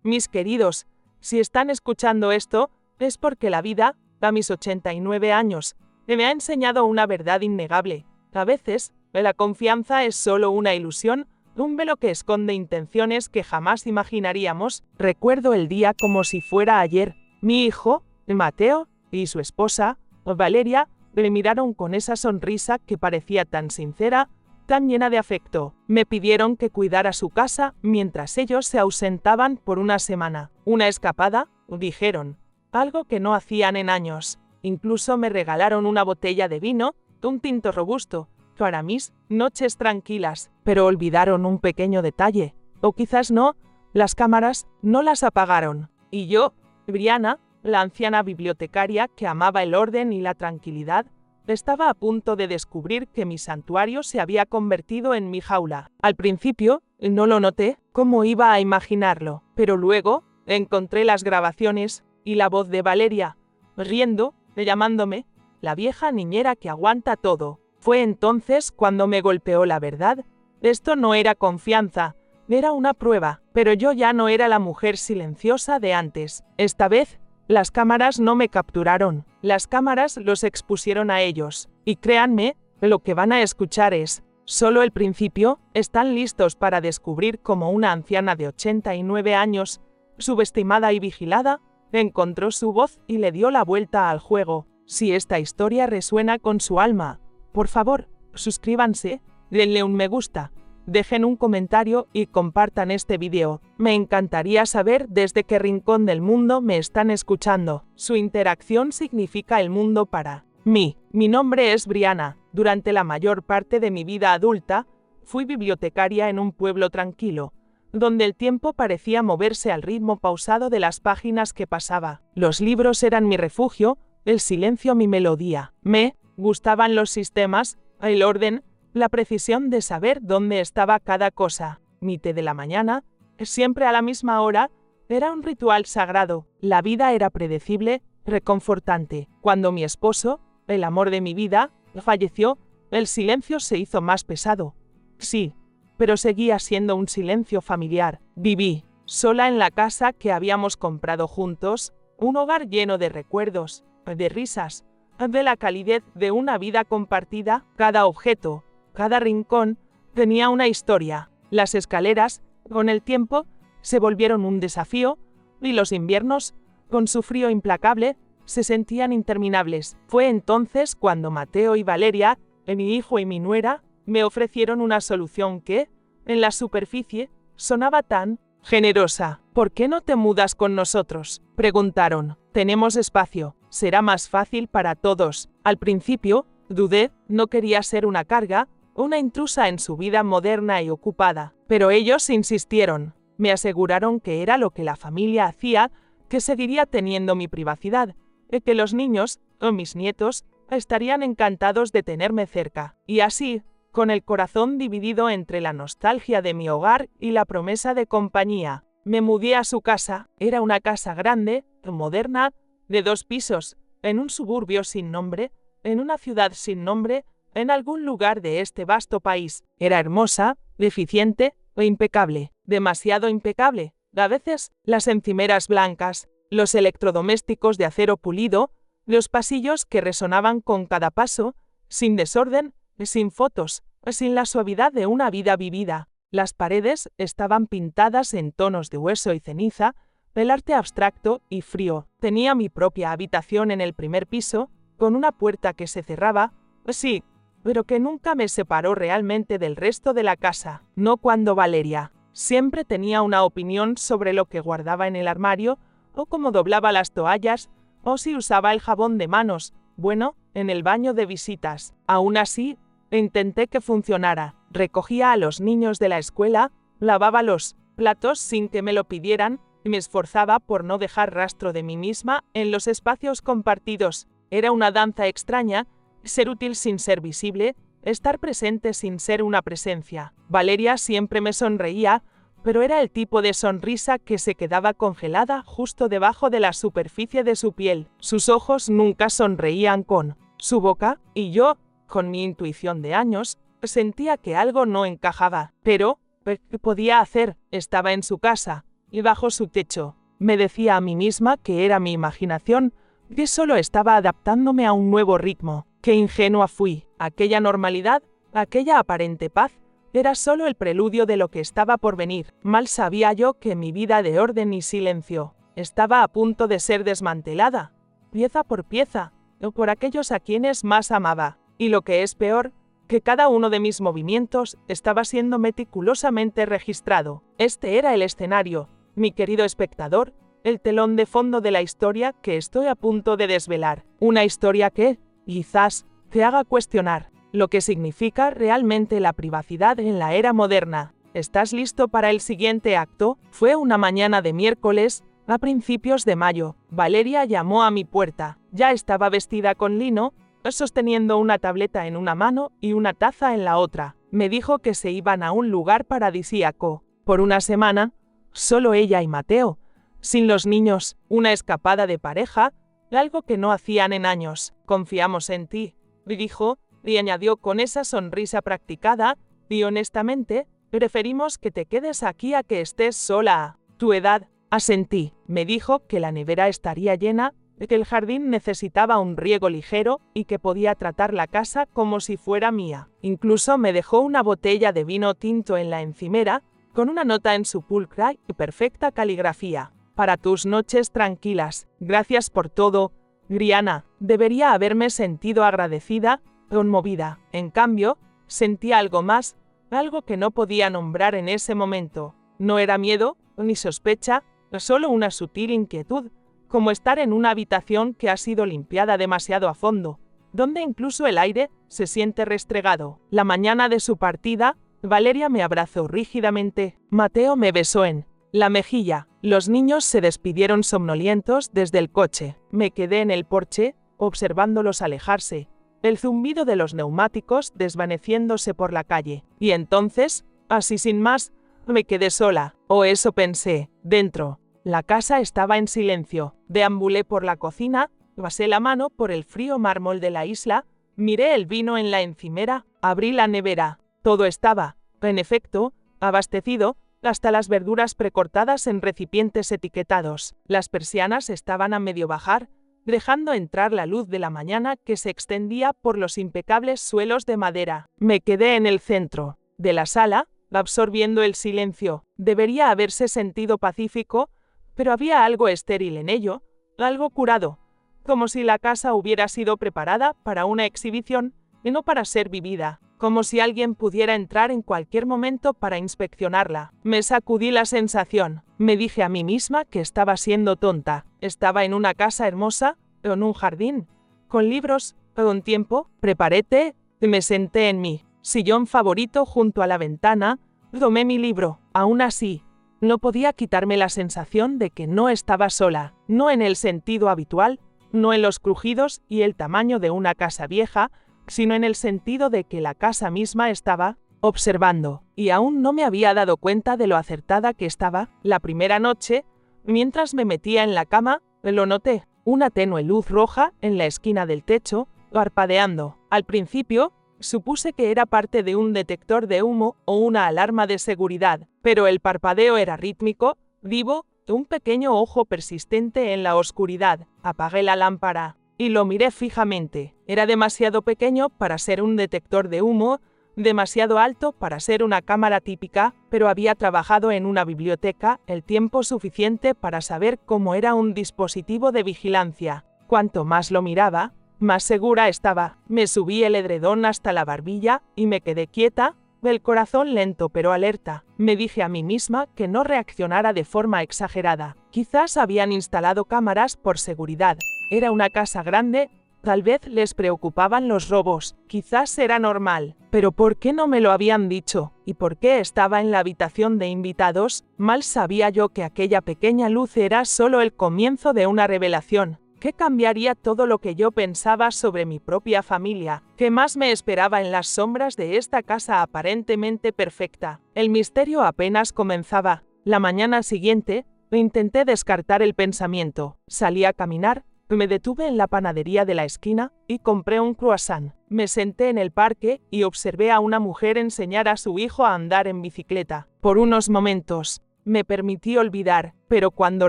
Mis queridos, si están escuchando esto, es porque la vida, a mis 89 años, me ha enseñado una verdad innegable. A veces, la confianza es solo una ilusión, un velo que esconde intenciones que jamás imaginaríamos. Recuerdo el día como si fuera ayer. Mi hijo, Mateo, y su esposa, Valeria, me miraron con esa sonrisa que parecía tan sincera, tan llena de afecto. Me pidieron que cuidara su casa mientras ellos se ausentaban por una semana. Una escapada, dijeron, algo que no hacían en años. Incluso me regalaron una botella de vino, un tinto robusto, para mis noches tranquilas. Pero olvidaron un pequeño detalle, o quizás no, las cámaras no las apagaron. Y yo, Brianna, la anciana bibliotecaria que amaba el orden y la tranquilidad, estaba a punto de descubrir que mi santuario se había convertido en mi jaula. Al principio, no lo noté, ¿cómo iba a imaginarlo? Pero luego, encontré las grabaciones y la voz de Valeria, riendo, llamándome, la vieja niñera que aguanta todo. Fue entonces cuando me golpeó la verdad. Esto no era confianza, era una prueba, pero yo ya no era la mujer silenciosa de antes. Esta vez, las cámaras no me capturaron, las cámaras los expusieron a ellos. Y créanme, lo que van a escuchar es solo el principio. Están listos para descubrir cómo una anciana de 89 años, subestimada y vigilada, encontró su voz y le dio la vuelta al juego. Si esta historia resuena con su alma, por favor, suscríbanse, denle un me gusta, dejen un comentario y compartan este video. Me encantaría saber desde qué rincón del mundo me están escuchando. Su interacción significa el mundo para mí. Mi nombre es Brianna. Durante la mayor parte de mi vida adulta, fui bibliotecaria en un pueblo tranquilo, donde el tiempo parecía moverse al ritmo pausado de las páginas que pasaba. Los libros eran mi refugio, el silencio mi melodía. Me gustaban los sistemas, el orden, la precisión de saber dónde estaba cada cosa. Mi té de la mañana, siempre a la misma hora, era un ritual sagrado. La vida era predecible, reconfortante. Cuando mi esposo, el amor de mi vida, falleció, el silencio se hizo más pesado. Sí, pero seguía siendo un silencio familiar. Viví sola en la casa que habíamos comprado juntos, un hogar lleno de recuerdos, de risas, de la calidez de una vida compartida. Cada objeto, cada rincón, tenía una historia. Las escaleras, con el tiempo, se volvieron un desafío, y los inviernos, con su frío implacable, se sentían interminables. Fue entonces cuando Mateo y Valeria, mi hijo y mi nuera, me ofrecieron una solución que, en la superficie, sonaba tan generosa. ¿Por qué no te mudas con nosotros?, preguntaron. Tenemos espacio, será más fácil para todos. Al principio, dudé, no quería ser una carga, una intrusa en su vida moderna y ocupada. Pero ellos insistieron. Me aseguraron que era lo que la familia hacía, que seguiría teniendo mi privacidad, y que los niños, o mis nietos, estarían encantados de tenerme cerca. Y así, con el corazón dividido entre la nostalgia de mi hogar y la promesa de compañía, me mudé a su casa. Era una casa grande, moderna, de 2 pisos, en un suburbio sin nombre, en una ciudad sin nombre, en algún lugar de este vasto país. Era hermosa, eficiente e impecable. Demasiado impecable. A veces, las encimeras blancas, los electrodomésticos de acero pulido, los pasillos que resonaban con cada paso, sin desorden, sin fotos, sin la suavidad de una vida vivida. Las paredes estaban pintadas en tonos de hueso y ceniza, el arte abstracto y frío. Tenía mi propia habitación en el primer piso, con una puerta que se cerraba, sí, pero que nunca me separó realmente del resto de la casa. No cuando Valeria. Siempre tenía una opinión sobre lo que guardaba en el armario, o cómo doblaba las toallas, o si usaba el jabón de manos, bueno, en el baño de visitas. Aún así, intenté que funcionara. Recogía a los niños de la escuela, lavaba los platos sin que me lo pidieran, y me esforzaba por no dejar rastro de mí misma en los espacios compartidos. Era una danza extraña, ser útil sin ser visible, estar presente sin ser una presencia. Valeria siempre me sonreía, pero era el tipo de sonrisa que se quedaba congelada justo debajo de la superficie de su piel. Sus ojos nunca sonreían con su boca, y yo, con mi intuición de años, sentía que algo no encajaba. Pero, ¿qué podía hacer? Estaba en su casa, y bajo su techo. Me decía a mí misma que era mi imaginación, que solo estaba adaptándome a un nuevo ritmo. Qué ingenua fui. Aquella normalidad, aquella aparente paz, era solo el preludio de lo que estaba por venir. Mal sabía yo que mi vida de orden y silencio estaba a punto de ser desmantelada, pieza por pieza, por aquellos a quienes más amaba. Y lo que es peor, que cada uno de mis movimientos estaba siendo meticulosamente registrado. Este era el escenario, mi querido espectador, el telón de fondo de la historia que estoy a punto de desvelar. Una historia que, quizás, te haga cuestionar lo que significa realmente la privacidad en la era moderna. ¿Estás listo para el siguiente acto? Fue una mañana de miércoles, a principios de mayo. Valeria llamó a mi puerta. Ya estaba vestida con lino, sosteniendo una tableta en una mano y una taza en la otra. Me dijo que se iban a un lugar paradisíaco. Por una semana, solo ella y Mateo. Sin los niños, una escapada de pareja, algo que no hacían en años. Confiamos en ti, dijo, y añadió con esa sonrisa practicada, y honestamente, preferimos que te quedes aquí a que estés sola a tu edad. Asentí. Me dijo que la nevera estaría llena, que el jardín necesitaba un riego ligero y que podía tratar la casa como si fuera mía. Incluso me dejó una botella de vino tinto en la encimera, con una nota en su pulcra y perfecta caligrafía. Para tus noches tranquilas. Gracias por todo, Griana. Debería haberme sentido agradecida, conmovida. En cambio, sentí algo más, algo que no podía nombrar en ese momento. No era miedo, ni sospecha, solo una sutil inquietud, como estar en una habitación que ha sido limpiada demasiado a fondo, donde incluso el aire se siente restregado. La mañana de su partida, Valeria me abrazó rígidamente. Mateo me besó en la mejilla. Los niños se despidieron somnolientos desde el coche. Me quedé en el porche, observándolos alejarse, el zumbido de los neumáticos desvaneciéndose por la calle. Y entonces, así sin más, me quedé sola, o eso pensé. Dentro, la casa estaba en silencio. Deambulé por la cocina, pasé la mano por el frío mármol de la isla, miré el vino en la encimera, abrí la nevera. Todo estaba, en efecto, abastecido, hasta las verduras precortadas en recipientes etiquetados. Las persianas estaban a medio bajar, dejando entrar la luz de la mañana que se extendía por los impecables suelos de madera. Me quedé en el centro de la sala, absorbiendo el silencio. Debería haberse sentido pacífico, pero había algo estéril en ello, algo curado, como si la casa hubiera sido preparada para una exhibición y no para ser vivida, como si alguien pudiera entrar en cualquier momento para inspeccionarla. Me sacudí la sensación. Me dije a mí misma que estaba siendo tonta. Estaba en una casa hermosa, en un jardín, con libros, con tiempo. Preparé té y me senté en mi sillón favorito junto a la ventana, tomé mi libro. Aún así, no podía quitarme la sensación de que no estaba sola, no en el sentido habitual, no en los crujidos y el tamaño de una casa vieja, sino en el sentido de que la casa misma estaba observando, y aún no me había dado cuenta de lo acertada que estaba. La primera noche, mientras me metía en la cama, lo noté, una tenue luz roja en la esquina del techo, parpadeando. Al principio, supuse que era parte de un detector de humo o una alarma de seguridad, pero el parpadeo era rítmico, vivo, un pequeño ojo persistente en la oscuridad. Apagué la lámpara y lo miré fijamente. Era demasiado pequeño para ser un detector de humo, demasiado alto para ser una cámara típica, pero había trabajado en una biblioteca el tiempo suficiente para saber cómo era un dispositivo de vigilancia. Cuanto más lo miraba, más segura estaba. Me subí el edredón hasta la barbilla y me quedé quieta, el corazón lento pero alerta. Me dije a mí misma que no reaccionara de forma exagerada. Quizás habían instalado cámaras por seguridad. Era una casa grande, tal vez les preocupaban los robos. Quizás era normal. Pero ¿por qué no me lo habían dicho? ¿Y por qué estaba en la habitación de invitados? Mal sabía yo que aquella pequeña luz era solo el comienzo de una revelación. ¿Qué cambiaría todo lo que yo pensaba sobre mi propia familia? ¿Qué más me esperaba en las sombras de esta casa aparentemente perfecta? El misterio apenas comenzaba. La mañana siguiente, intenté descartar el pensamiento. Salí a caminar, me detuve en la panadería de la esquina y compré un croissant. Me senté en el parque y observé a una mujer enseñar a su hijo a andar en bicicleta. Por unos momentos, me permití olvidar, pero cuando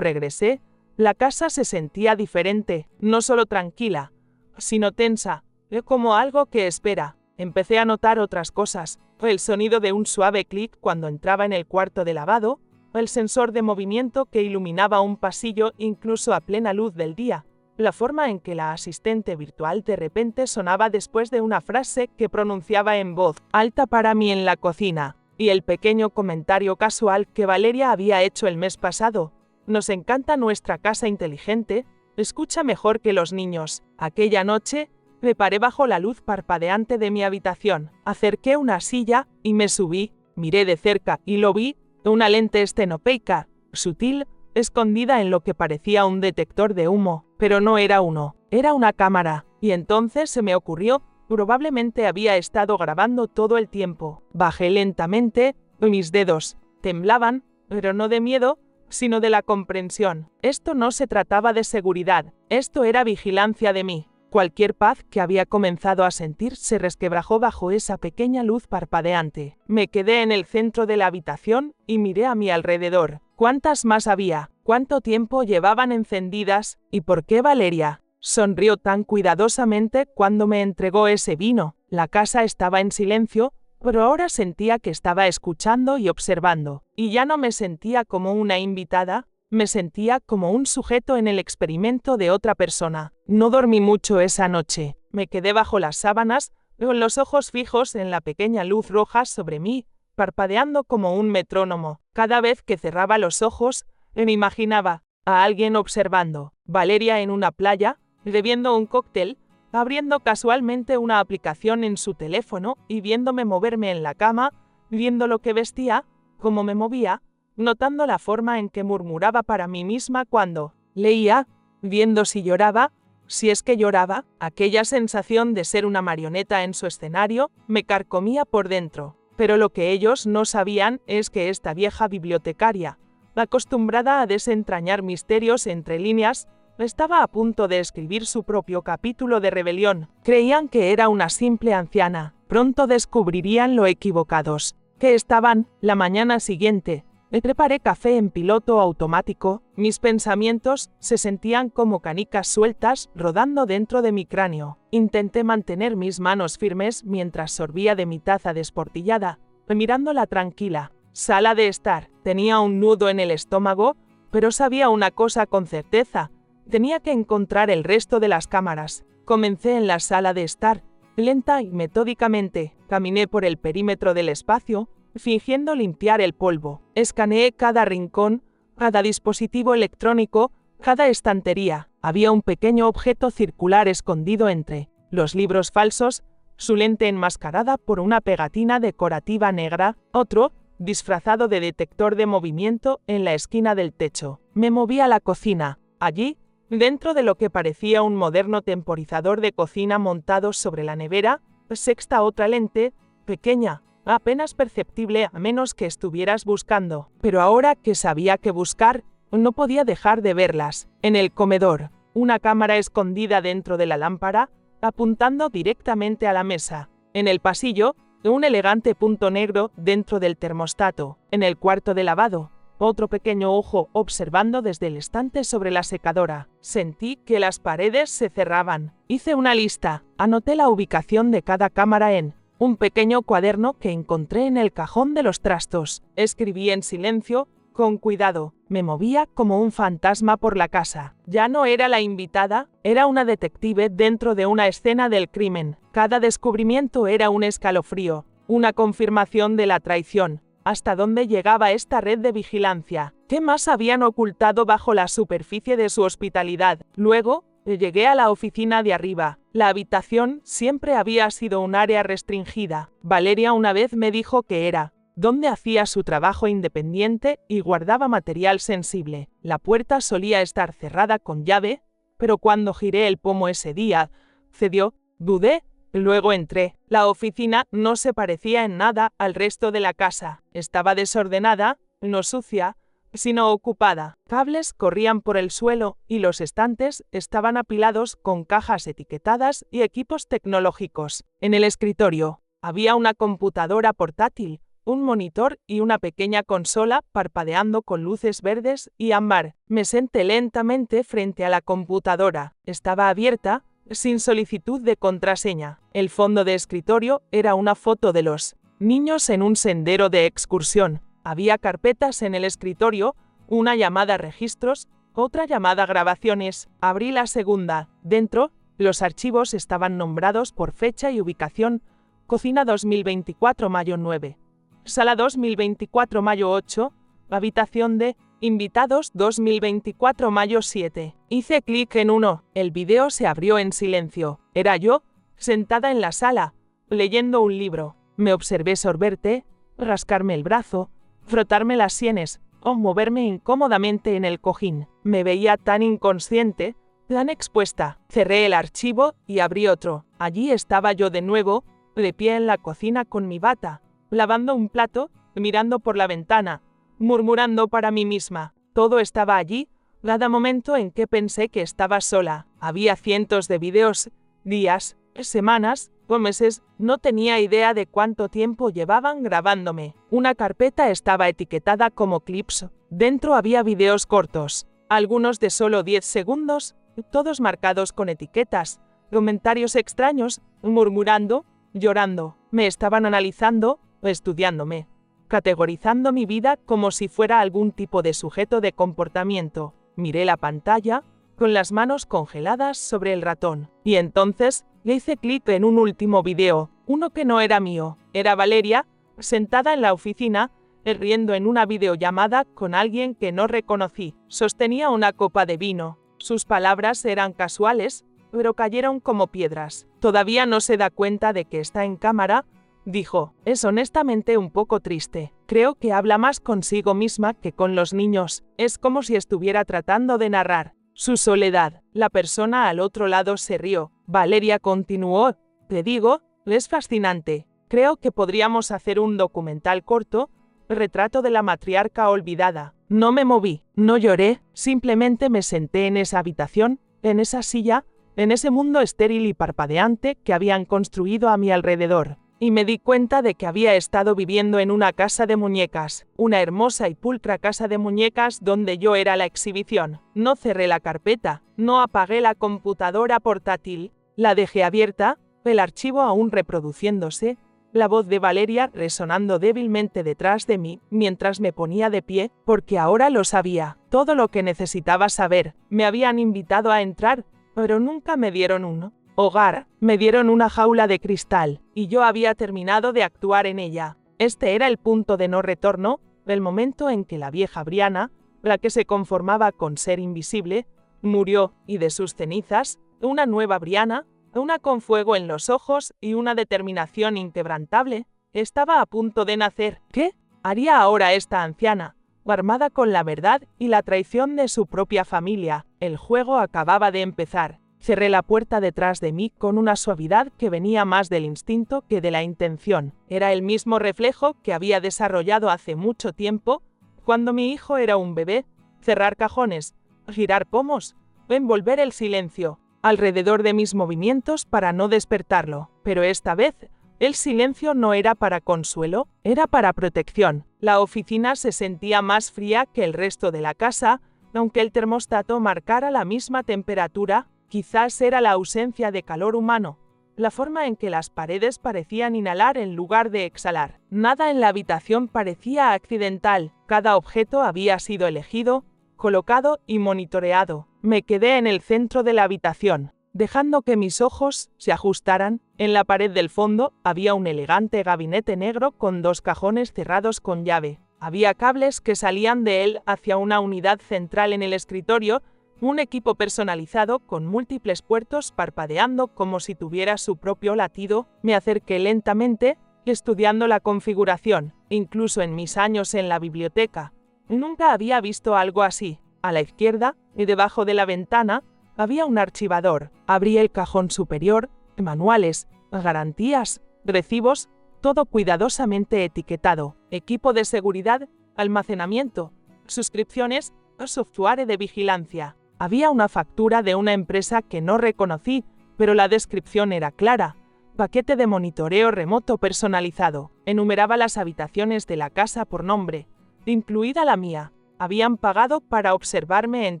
regresé, la casa se sentía diferente, no solo tranquila, sino tensa, como algo que espera. Empecé a notar otras cosas, el sonido de un suave clic cuando entraba en el cuarto de lavado, el sensor de movimiento que iluminaba un pasillo incluso a plena luz del día, la forma en que la asistente virtual de repente sonaba después de una frase que pronunciaba en voz alta para mí en la cocina, y el pequeño comentario casual que Valeria había hecho el mes pasado. Nos encanta nuestra casa inteligente, escucha mejor que los niños. Aquella noche, me paré bajo la luz parpadeante de mi habitación, acerqué una silla y me subí, miré de cerca y lo vi, una lente estenopeica, sutil, escondida en lo que parecía un detector de humo, pero no era uno, era una cámara, y entonces se me ocurrió, probablemente había estado grabando todo el tiempo. Bajé lentamente, mis dedos temblaban, pero no de miedo, sino de la comprensión. Esto no se trataba de seguridad, esto era vigilancia de mí. Cualquier paz que había comenzado a sentir se resquebrajó bajo esa pequeña luz parpadeante. Me quedé en el centro de la habitación y miré a mi alrededor. ¿Cuántas más había? ¿Cuánto tiempo llevaban encendidas? ¿Y por qué Valeria sonrió tan cuidadosamente cuando me entregó ese vino? La casa estaba en silencio, pero ahora sentía que estaba escuchando y observando. Y ya no me sentía como una invitada, me sentía como un sujeto en el experimento de otra persona. No dormí mucho esa noche. Me quedé bajo las sábanas, con los ojos fijos en la pequeña luz roja sobre mí, parpadeando como un metrónomo. Cada vez que cerraba los ojos, me imaginaba a alguien observando. Valeria en una playa, bebiendo un cóctel, abriendo casualmente una aplicación en su teléfono y viéndome moverme en la cama, viendo lo que vestía, cómo me movía, notando la forma en que murmuraba para mí misma cuando leía, viendo si lloraba, si es que lloraba. Aquella sensación de ser una marioneta en su escenario me carcomía por dentro. Pero lo que ellos no sabían es que esta vieja bibliotecaria, acostumbrada a desentrañar misterios entre líneas, estaba a punto de escribir su propio capítulo de rebelión. Creían que era una simple anciana. Pronto descubrirían lo equivocados que estaban. La mañana siguiente, me preparé café en piloto automático. Mis pensamientos se sentían como canicas sueltas rodando dentro de mi cráneo. Intenté mantener mis manos firmes mientras sorbía de mi taza desportillada, mirando la tranquila sala de estar. Tenía un nudo en el estómago, pero sabía una cosa con certeza. Tenía que encontrar el resto de las cámaras. Comencé en la sala de estar, lenta y metódicamente. Caminé por el perímetro del espacio, fingiendo limpiar el polvo. Escaneé cada rincón, cada dispositivo electrónico, cada estantería. Había un pequeño objeto circular escondido entre los libros falsos, su lente enmascarada por una pegatina decorativa negra, otro, disfrazado de detector de movimiento, en la esquina del techo. Me moví a la cocina. Allí, dentro de lo que parecía un moderno temporizador de cocina montado sobre la nevera, sexta otra lente, pequeña, apenas perceptible a menos que estuvieras buscando. Pero ahora que sabía qué buscar, no podía dejar de verlas. En el comedor, una cámara escondida dentro de la lámpara, apuntando directamente a la mesa. En el pasillo, un elegante punto negro dentro del termostato. En el cuarto de lavado, otro pequeño ojo observando desde el estante sobre la secadora. Sentí que las paredes se cerraban. Hice una lista. Anoté la ubicación de cada cámara en un pequeño cuaderno que encontré en el cajón de los trastos. Escribí en silencio, con cuidado. Me movía como un fantasma por la casa. Ya no era la invitada, era una detective dentro de una escena del crimen. Cada descubrimiento era un escalofrío, una confirmación de la traición. ¿Hasta dónde llegaba esta red de vigilancia? ¿Qué más habían ocultado bajo la superficie de su hospitalidad? Luego, llegué a la oficina de arriba. La habitación siempre había sido un área restringida. Valeria una vez me dijo que era donde hacía su trabajo independiente y guardaba material sensible. La puerta solía estar cerrada con llave, pero cuando giré el pomo ese día, cedió. Dudé, luego entré. La oficina no se parecía en nada al resto de la casa. Estaba desordenada, no sucia, sino ocupada. Cables corrían por el suelo y los estantes estaban apilados con cajas etiquetadas y equipos tecnológicos. En el escritorio había una computadora portátil, un monitor y una pequeña consola parpadeando con luces verdes y ámbar. Me senté lentamente frente a la computadora. Estaba abierta, sin solicitud de contraseña. El fondo de escritorio era una foto de los niños en un sendero de excursión. Había carpetas en el escritorio, una llamada registros, otra llamada grabaciones. Abrí la segunda. Dentro, los archivos estaban nombrados por fecha y ubicación. Cocina 2024 mayo 9. Sala 2024 mayo 8. Habitación de invitados 2024 mayo 7. Hice clic en uno. El video se abrió en silencio. Era yo, sentada en la sala, leyendo un libro. Me observé sorber té, rascarme el brazo, frotarme las sienes o moverme incómodamente en el cojín. Me veía tan inconsciente, tan expuesta. Cerré el archivo y abrí otro. Allí estaba yo de nuevo, de pie en la cocina con mi bata, lavando un plato, mirando por la ventana, murmurando para mí misma. Todo estaba allí, cada momento en que pensé que estaba sola. Había cientos de videos, días, semanas o meses, no tenía idea de cuánto tiempo llevaban grabándome. Una carpeta estaba etiquetada como clips. Dentro había videos cortos, algunos de solo 10 segundos, todos marcados con etiquetas, comentarios extraños, murmurando, llorando. Me estaban analizando, estudiándome, categorizando mi vida como si fuera algún tipo de sujeto de comportamiento. Miré la pantalla, con las manos congeladas sobre el ratón. Y entonces, le hice clic en un último video, uno que no era mío. Era Valeria, sentada en la oficina, riendo en una videollamada con alguien que no reconocí. Sostenía una copa de vino. Sus palabras eran casuales, pero cayeron como piedras. Todavía no se da cuenta de que está en cámara, dijo. Es honestamente un poco triste. Creo que habla más consigo misma que con los niños. Es como si estuviera tratando de narrar su soledad. La persona al otro lado se rió. Valeria continuó. Te digo, es fascinante. Creo que podríamos hacer un documental corto, retrato de la matriarca olvidada. No me moví, no lloré, simplemente me senté en esa habitación, en esa silla, en ese mundo estéril y parpadeante que habían construido a mi alrededor. Y me di cuenta de que había estado viviendo en una casa de muñecas, una hermosa y pulcra casa de muñecas donde yo era la exhibición. No cerré la carpeta, no apagué la computadora portátil, la dejé abierta, el archivo aún reproduciéndose, la voz de Valeria resonando débilmente detrás de mí mientras me ponía de pie, porque ahora lo sabía, todo lo que necesitaba saber. Me habían invitado a entrar, pero nunca me dieron un hogar, me dieron una jaula de cristal, y yo había terminado de actuar en ella. Este era el punto de no retorno, el momento en que la vieja Brianna, la que se conformaba con ser invisible, murió, y de sus cenizas, una nueva Brianna, una con fuego en los ojos y una determinación inquebrantable, estaba a punto de nacer. ¿Qué haría ahora esta anciana, armada con la verdad y la traición de su propia familia? El juego acababa de empezar. Cerré la puerta detrás de mí con una suavidad que venía más del instinto que de la intención. Era el mismo reflejo que había desarrollado hace mucho tiempo, cuando mi hijo era un bebé. Cerrar cajones, girar pomos, envolver el silencio alrededor de mis movimientos para no despertarlo. Pero esta vez, el silencio no era para consuelo, era para protección. La oficina se sentía más fría que el resto de la casa, aunque el termostato marcara la misma temperatura. Quizás era la ausencia de calor humano, la forma en que las paredes parecían inhalar en lugar de exhalar. Nada en la habitación parecía accidental, cada objeto había sido elegido, colocado y monitoreado. Me quedé en el centro de la habitación, dejando que mis ojos se ajustaran. En la pared del fondo había un elegante gabinete negro con 2 cajones cerrados con llave. Había cables que salían de él hacia una unidad central en el escritorio, un equipo personalizado con múltiples puertos parpadeando como si tuviera su propio latido. Me acerqué lentamente, estudiando la configuración. Incluso en mis años en la biblioteca, nunca había visto algo así. A la izquierda, y debajo de la ventana, había un archivador. Abrí el cajón superior, manuales, garantías, recibos, todo cuidadosamente etiquetado. Equipo de seguridad, almacenamiento, suscripciones, software de vigilancia. Había una factura de una empresa que no reconocí, pero la descripción era clara. Paquete de monitoreo remoto personalizado. Enumeraba las habitaciones de la casa por nombre, incluida la mía. Habían pagado para observarme en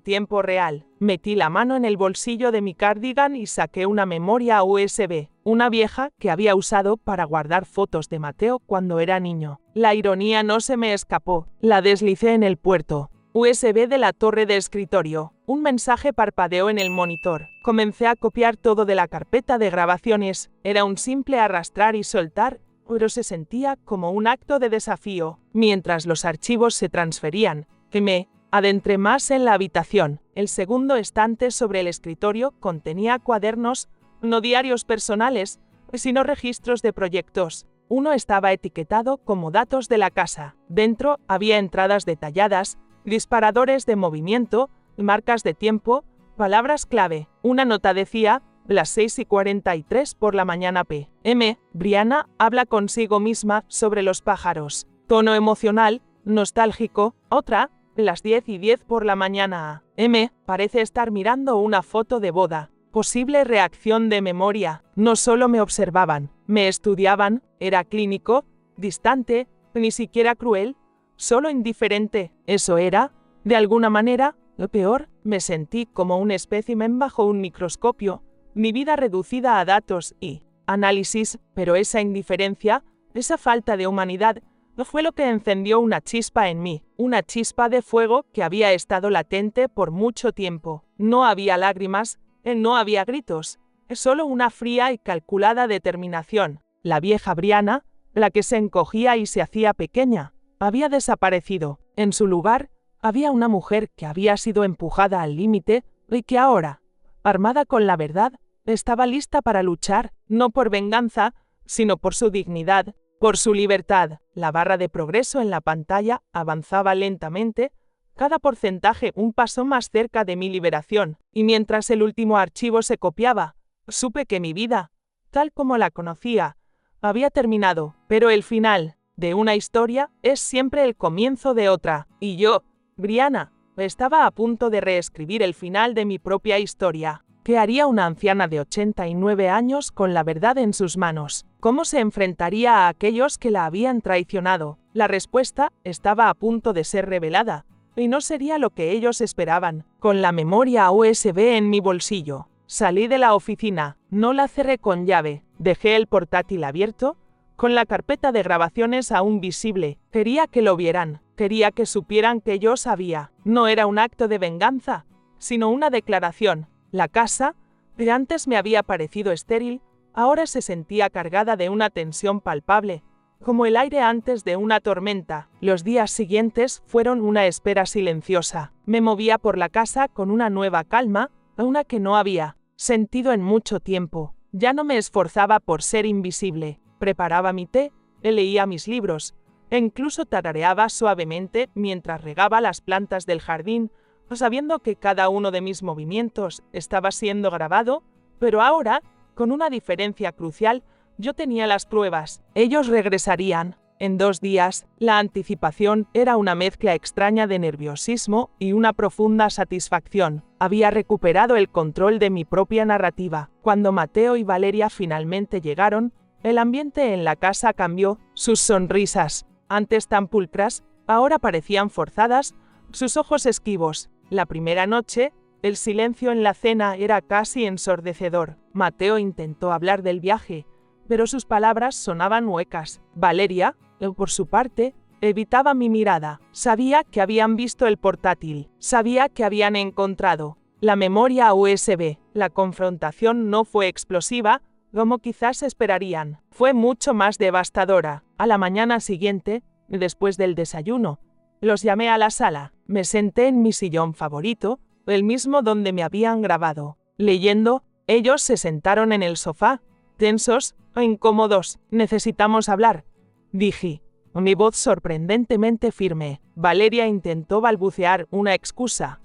tiempo real. Metí la mano en el bolsillo de mi cardigan y saqué una memoria USB, una vieja que había usado para guardar fotos de Mateo cuando era niño. La ironía no se me escapó. La deslicé en el puerto USB de la torre de escritorio. Un mensaje parpadeó en el monitor. Comencé a copiar todo de la carpeta de grabaciones. Era un simple arrastrar y soltar, pero se sentía como un acto de desafío. Mientras los archivos se transferían, me adentré más en la habitación. El segundo estante sobre el escritorio contenía cuadernos, no diarios personales, sino registros de proyectos. Uno estaba etiquetado como datos de la casa. Dentro había entradas detalladas, disparadores de movimiento, marcas de tiempo, palabras clave. Una nota decía: las 6:43 por la mañana p.m. Brianna habla consigo misma sobre los pájaros. Tono emocional, nostálgico. Otra: las 10:10 por la mañana a.m. Parece estar mirando una foto de boda. Posible reacción de memoria. No solo me observaban, me estudiaban. Era clínico, distante, ni siquiera cruel, solo indiferente. Eso era, de alguna manera, lo peor. Me sentí como un espécimen bajo un microscopio, mi vida reducida a datos y análisis, pero esa indiferencia, esa falta de humanidad, no fue lo que encendió una chispa en mí, una chispa de fuego que había estado latente por mucho tiempo. No había lágrimas, no había gritos, solo una fría y calculada determinación. La vieja Brianna, la que se encogía y se hacía pequeña, había desaparecido. En su lugar, había una mujer que había sido empujada al límite y que ahora, armada con la verdad, estaba lista para luchar, no por venganza, sino por su dignidad, por su libertad. La barra de progreso en la pantalla avanzaba lentamente, cada porcentaje un paso más cerca de mi liberación, y mientras el último archivo se copiaba, supe que mi vida, tal como la conocía, había terminado. Pero el final de una historia es siempre el comienzo de otra, y yo, Brianna, estaba a punto de reescribir el final de mi propia historia. ¿Qué haría una anciana de 89 años con la verdad en sus manos? ¿Cómo se enfrentaría a aquellos que la habían traicionado? La respuesta estaba a punto de ser revelada, y no sería lo que ellos esperaban. Con la memoria USB en mi bolsillo, salí de la oficina, no la cerré con llave, dejé el portátil abierto, con la carpeta de grabaciones aún visible. Quería que lo vieran, quería que supieran que yo sabía. No era un acto de venganza, sino una declaración. La casa, que antes me había parecido estéril, ahora se sentía cargada de una tensión palpable, como el aire antes de una tormenta. Los días siguientes fueron una espera silenciosa. Me movía por la casa con una nueva calma, una que no había sentido en mucho tiempo. Ya no me esforzaba por ser invisible. Preparaba mi té, leía mis libros, e incluso tarareaba suavemente mientras regaba las plantas del jardín, sabiendo que cada uno de mis movimientos estaba siendo grabado, pero ahora, con una diferencia crucial, yo tenía las pruebas. Ellos regresarían. En 2 días, la anticipación era una mezcla extraña de nerviosismo y una profunda satisfacción. Había recuperado el control de mi propia narrativa. Cuando Mateo y Valeria finalmente llegaron, el ambiente en la casa cambió. Sus sonrisas, antes tan pulcras, ahora parecían forzadas, sus ojos esquivos. La primera noche, el silencio en la cena era casi ensordecedor. Mateo intentó hablar del viaje, pero sus palabras sonaban huecas. Valeria, por su parte, evitaba mi mirada. Sabía que habían visto el portátil, sabía que habían encontrado la memoria USB. La confrontación no fue explosiva, como quizás esperarían. Fue mucho más devastadora. A la mañana siguiente, después del desayuno, los llamé a la sala. Me senté en mi sillón favorito, el mismo donde me habían grabado. Leyendo, ellos se sentaron en el sofá, tensos e incómodos. «Necesitamos hablar», dije, mi voz sorprendentemente firme. Valeria intentó balbucear una excusa.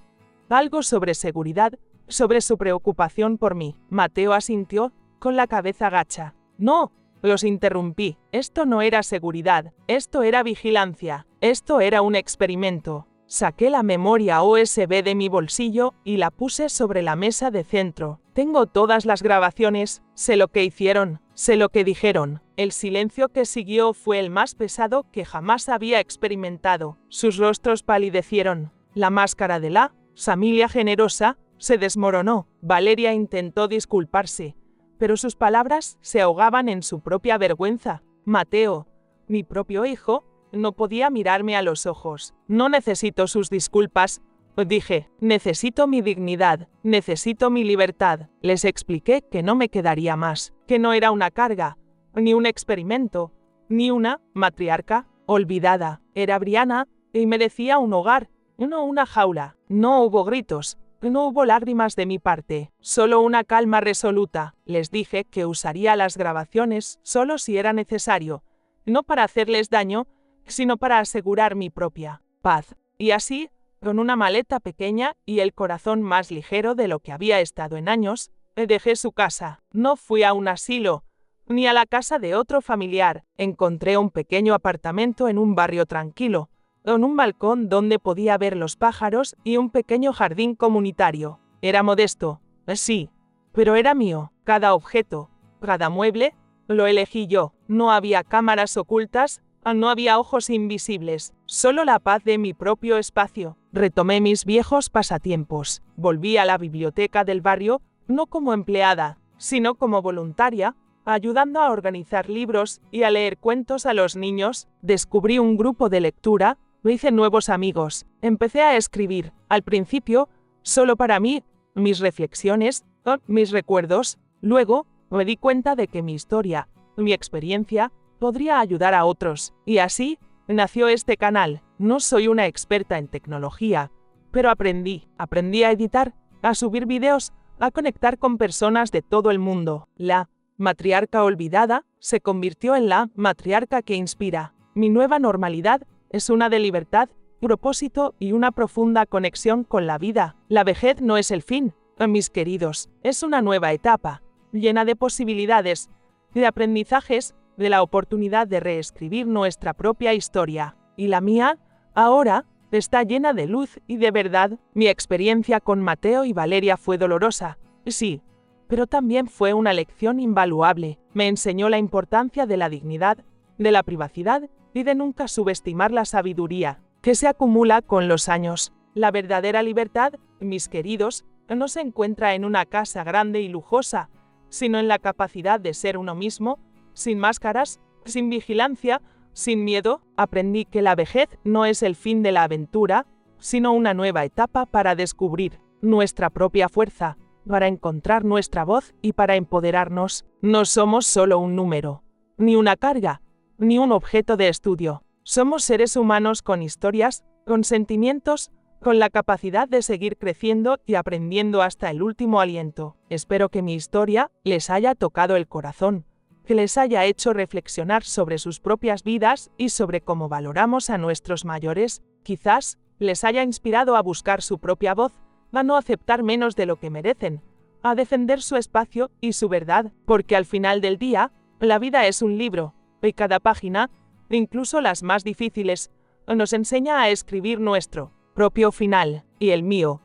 Algo sobre seguridad, sobre su preocupación por mí. Mateo asintió, con la cabeza gacha. «No», los interrumpí. «Esto no era seguridad, esto era vigilancia, esto era un experimento». Saqué la memoria USB de mi bolsillo y la puse sobre la mesa de centro. Tengo todas las grabaciones, sé lo que hicieron, Sé lo que dijeron. El silencio que siguió fue el más pesado que jamás había experimentado. Sus rostros palidecieron. La máscara de la familia generosa se desmoronó. Valeria intentó disculparse, pero sus palabras se ahogaban en su propia vergüenza. Mateo, mi propio hijo, no podía mirarme a los ojos. No necesito sus disculpas, dije. Necesito mi dignidad, necesito mi libertad. Les expliqué que no me quedaría más, que no era una carga, ni un experimento, ni una matriarca olvidada. Era Brianna y merecía un hogar, no una jaula. No hubo gritos, no hubo lágrimas de mi parte, solo una calma resoluta. Les dije que usaría las grabaciones solo si era necesario, no para hacerles daño, sino para asegurar mi propia paz. Y así, con una maleta pequeña y el corazón más ligero de lo que había estado en años, dejé su casa. No fui a un asilo, ni a la casa de otro familiar. Encontré un pequeño apartamento en un barrio tranquilo, con un balcón donde podía ver los pájaros y un pequeño jardín comunitario. Era modesto, sí, pero era mío. Cada objeto, cada mueble, lo elegí yo. No había cámaras ocultas, no había ojos invisibles, solo la paz de mi propio espacio. Retomé mis viejos pasatiempos. Volví a la biblioteca del barrio, no como empleada, sino como voluntaria, ayudando a organizar libros y a leer cuentos a los niños. Descubrí un grupo de lectura, me hice nuevos amigos. Empecé a escribir, al principio, solo para mí, mis reflexiones, mis recuerdos. Luego, me di cuenta de que mi historia, mi experiencia, podría ayudar a otros. Y así, nació este canal. No soy una experta en tecnología, pero aprendí a editar, a subir vídeos, a conectar con personas de todo el mundo. La matriarca olvidada se convirtió en la matriarca que inspira. Mi nueva normalidad es una de libertad, propósito y una profunda conexión con la vida. La vejez no es el fin, mis queridos, es una nueva etapa, llena de posibilidades, de aprendizajes, de la oportunidad de reescribir nuestra propia historia. Y la mía, ahora, está llena de luz y de verdad. Mi experiencia con Mateo y Valeria fue dolorosa, sí, pero también fue una lección invaluable. Me enseñó la importancia de la dignidad, de la privacidad y de nunca subestimar la sabiduría que se acumula con los años. La verdadera libertad, mis queridos, no se encuentra en una casa grande y lujosa, sino en la capacidad de ser uno mismo, sin máscaras, sin vigilancia, sin miedo. Aprendí que la vejez no es el fin de la aventura, sino una nueva etapa para descubrir nuestra propia fuerza, para encontrar nuestra voz y para empoderarnos. No somos solo un número, ni una carga, ni un objeto de estudio. Somos seres humanos con historias, con sentimientos, con la capacidad de seguir creciendo y aprendiendo hasta el último aliento. Espero que mi historia les haya tocado el corazón, que les haya hecho reflexionar sobre sus propias vidas y sobre cómo valoramos a nuestros mayores. Quizás les haya inspirado a buscar su propia voz, a no aceptar menos de lo que merecen, a defender su espacio y su verdad, porque al final del día, la vida es un libro, y cada página, incluso las más difíciles, nos enseña a escribir nuestro propio final, y el mío,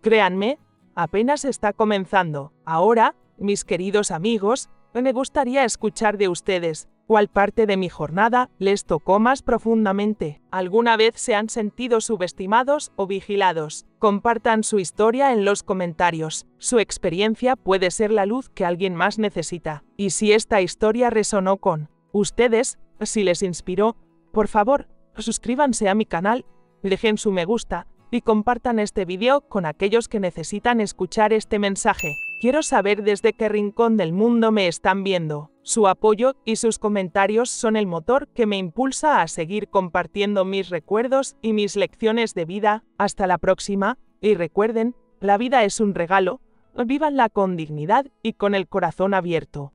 créanme, apenas está comenzando. Ahora, mis queridos amigos, me gustaría escuchar de ustedes, ¿cuál parte de mi jornada les tocó más profundamente? ¿Alguna vez se han sentido subestimados o vigilados? Compartan su historia en los comentarios. Su experiencia puede ser la luz que alguien más necesita. Y si esta historia resonó con ustedes, si les inspiró, por favor, suscríbanse a mi canal, dejen su me gusta y compartan este vídeo con aquellos que necesitan escuchar este mensaje. Quiero saber desde qué rincón del mundo me están viendo. Su apoyo y sus comentarios son el motor que me impulsa a seguir compartiendo mis recuerdos y mis lecciones de vida. Hasta la próxima, y recuerden, la vida es un regalo, vívanla con dignidad y con el corazón abierto.